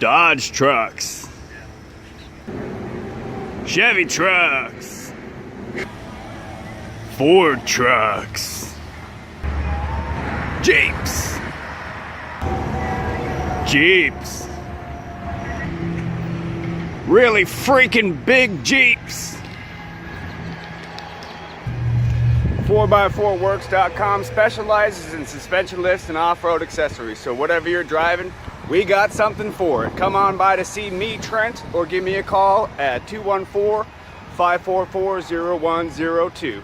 Dodge trucks, Chevy trucks, Ford trucks, Jeeps, really freaking big Jeeps. 4x4works.com specializes in suspension lifts and off-road accessories. So whatever you're driving, we got something for it. Come on by to see me, Trent, or give me a call at 214-544-0102.